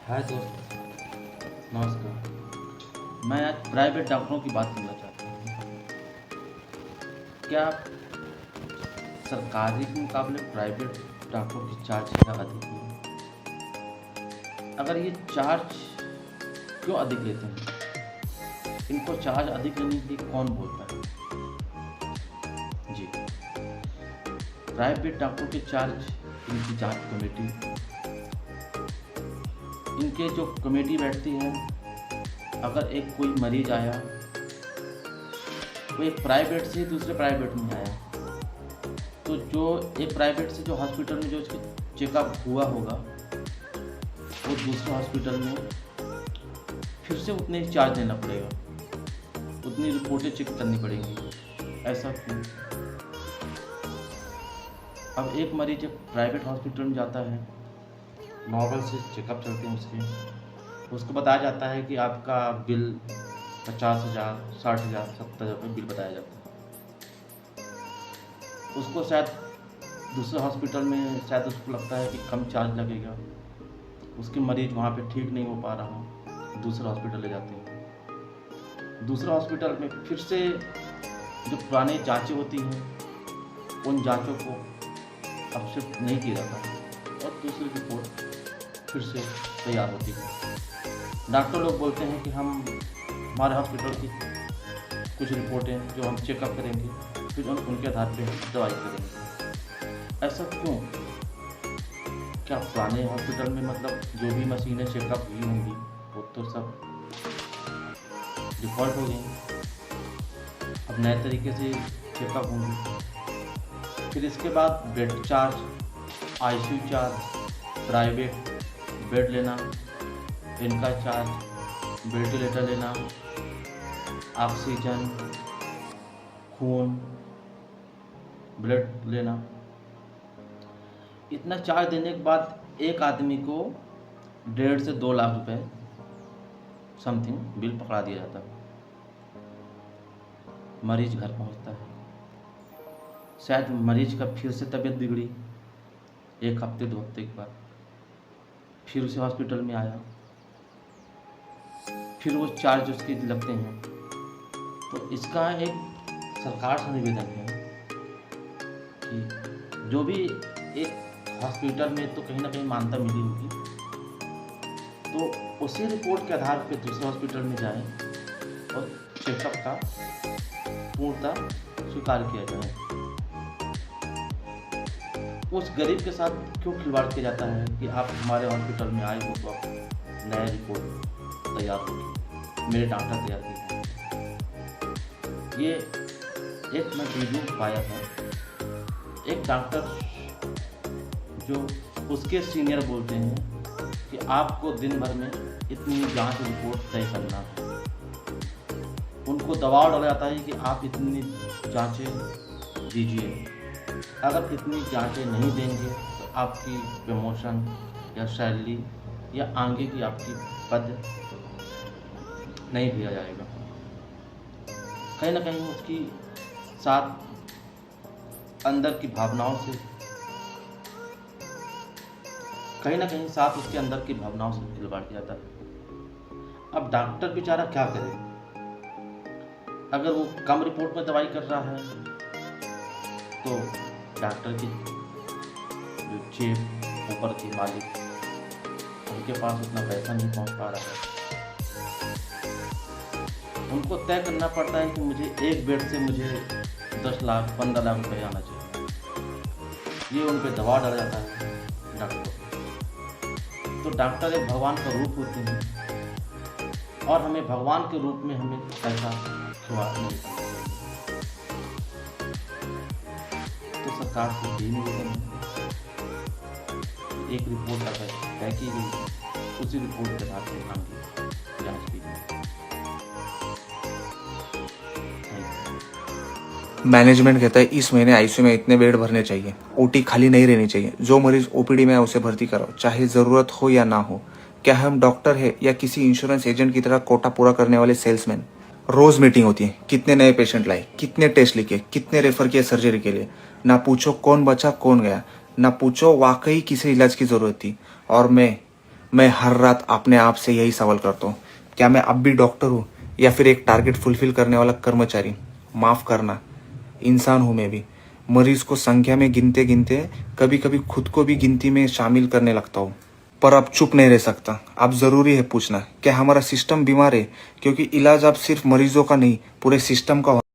हाय दोस्त, नमस्कार। मैं आज प्राइवेट डॉक्टरों की बात करना चाहता हूँ। क्या सरकारी के मुकाबले प्राइवेट डॉक्टरों की चार्ज ज़्यादा अधिक है? अगर ये चार्ज क्यों अधिक लेते हैं? इनको चार्ज अधिक लेने के लिए कौन बोलता है? जी, प्राइवेट डॉक्टरों के चार्ज इनकी जांच कमेटी, इनके जो कमेटी बैठती है। अगर एक कोई मरीज आया, वो एक प्राइवेट से दूसरे प्राइवेट में आया, तो जो एक प्राइवेट से जो हॉस्पिटल में जो उसका चेकअप हुआ होगा, वो दूसरे हॉस्पिटल में फिर से उतने ही चार्ज देना पड़ेगा, उतनी रिपोर्टें चेक करनी पड़ेंगी। ऐसा क्यों? अब एक मरीज एक प्राइवेट हॉस्पिटल में जाता है, नॉर्मल से चेकअप चलते हैं, उसको बताया जाता है कि आपका बिल 50,000, 60,000, 70,000 रुपये बिल बताया जाता है। उसको शायद दूसरे हॉस्पिटल में शायद उसको लगता है कि कम चार्ज लगेगा, उसके मरीज वहाँ पे ठीक नहीं हो पा रहा, दूसरे हॉस्पिटल ले जाते हैं। दूसरे हॉस्पिटल में फिर से जो पुरानी जांचें होती हैं, उन जांचों को अब शिफ्ट नहीं किया जाता और दूसरी रिपोर्ट फिर से तैयार होती है। डॉक्टर लोग बोलते हैं कि हमारे हॉस्पिटल की कुछ रिपोर्टें जो हम चेकअप करेंगे, फिर उनके आधार पे दवाई करेंगे। ऐसा क्यों? क्या पुराने हॉस्पिटल में मतलब जो भी मशीनें चेकअप हुई होंगी वो तो सब डिफ़ॉल्ट हो गई, अब नए तरीके से चेकअप होंगी। फिर इसके बाद bed charge, ICU charge, private bed लेना, इनका चार्ज, वेंटिलेटर लेना, ऑक्सीजन, खून, ब्लड लेना। इतना चार्ज देने के बाद एक आदमी को 1.5 से 2 लाख रुपए समथिंग बिल पकड़ा दिया जाता है। मरीज घर पहुंचता है, शायद मरीज का फिर से तबीयत बिगड़ी, 1 हफ्ते 2 हफ्ते के बाद फिर उसे हॉस्पिटल में आया, फिर वो चार्ज उसके लगते हैं। तो इसका एक सरकार से निवेदन है कि जो भी एक हॉस्पिटल में तो कहीं ना कहीं मान्यता मिली होगी, तो उसी रिपोर्ट के आधार पर दूसरे हॉस्पिटल में जाएं और चेकअप का पूर्णतः स्वीकार किया जाए। उस गरीब के साथ क्यों खिलवाड़ किया जाता है कि आप हमारे हॉस्पिटल में आए हो तो आप नया रिपोर्ट तैयार होगी, मेरे डॉक्टर तैयार किए। ये एक मैं वीडियो पाया था, एक डॉक्टर जो उसके सीनियर बोलते हैं कि आपको दिन भर में इतनी जांच रिपोर्ट तय करना है। उनको दबाव डाला जाता है कि आप इतनी जांचें दीजिए, अगर इतनी जांचें नहीं देंगे तो आपकी प्रमोशन या सैलरी या आगे की आपकी पद नहीं दिया जाएगा। कहीं ना कहीं उसकी साथ अंदर की भावनाओं से उसके अंदर की भावनाओं से खिलवाड़ किया जाता है। अब डॉक्टर बेचारा क्या करे? अगर वो कम रिपोर्ट में दवाई कर रहा है तो डॉक्टर की जो जेब ऊपर की मालिक, उनके पास उतना पैसा नहीं पहुंच पा रहा है। उनको तय करना पड़ता है कि मुझे एक बेड से मुझे 10 लाख 15 लाख रुपये आना चाहिए। ये उन पर दबाव डाला जाता है डॉक्टर। तो डॉक्टर एक भगवान का रूप होते हैं और हमें भगवान के रूप में हमें पैसा खिलवाड़ नहीं करना चाहिए। तो सरकार से यही निवेदन है, एक रिपोर्ट अगर तय की गई, उसी रिपोर्ट के आधार पर आगे जांच की जाए। मैनेजमेंट कहता है इस महीने आईसीयू में इतने बेड भरने चाहिए, ओटी खाली नहीं रहनी चाहिए, जो मरीज ओपीडी में है उसे भर्ती कराओ, चाहे जरूरत हो या ना हो। क्या हम डॉक्टर है या किसी इंश्योरेंस एजेंट की तरह कोटा पूरा करने वाले सेल्समैन? रोज मीटिंग होती है, कितने नए पेशेंट लाए, कितने टेस्ट लिखे, कितने रेफर किए सर्जरी के लिए। ना पूछो कौन बचा कौन गया, ना पूछो वाकई किसे इलाज की जरूरत थी। और मैं मैं हर रात अपने आप से यही सवाल करता हूँ, क्या मैं अब भी डॉक्टर हूँ या फिर एक टारगेट फुलफिल करने वाला कर्मचारी? माफ करना, इंसान हूँ मैं भी। मरीज को संख्या में गिनते गिनते कभी कभी खुद को भी गिनती में शामिल करने लगता हूँ। पर अब चुप नहीं रह सकता। अब जरूरी है पूछना, क्या हमारा सिस्टम बीमार है? क्योंकि इलाज अब सिर्फ मरीजों का नहीं, पूरे सिस्टम का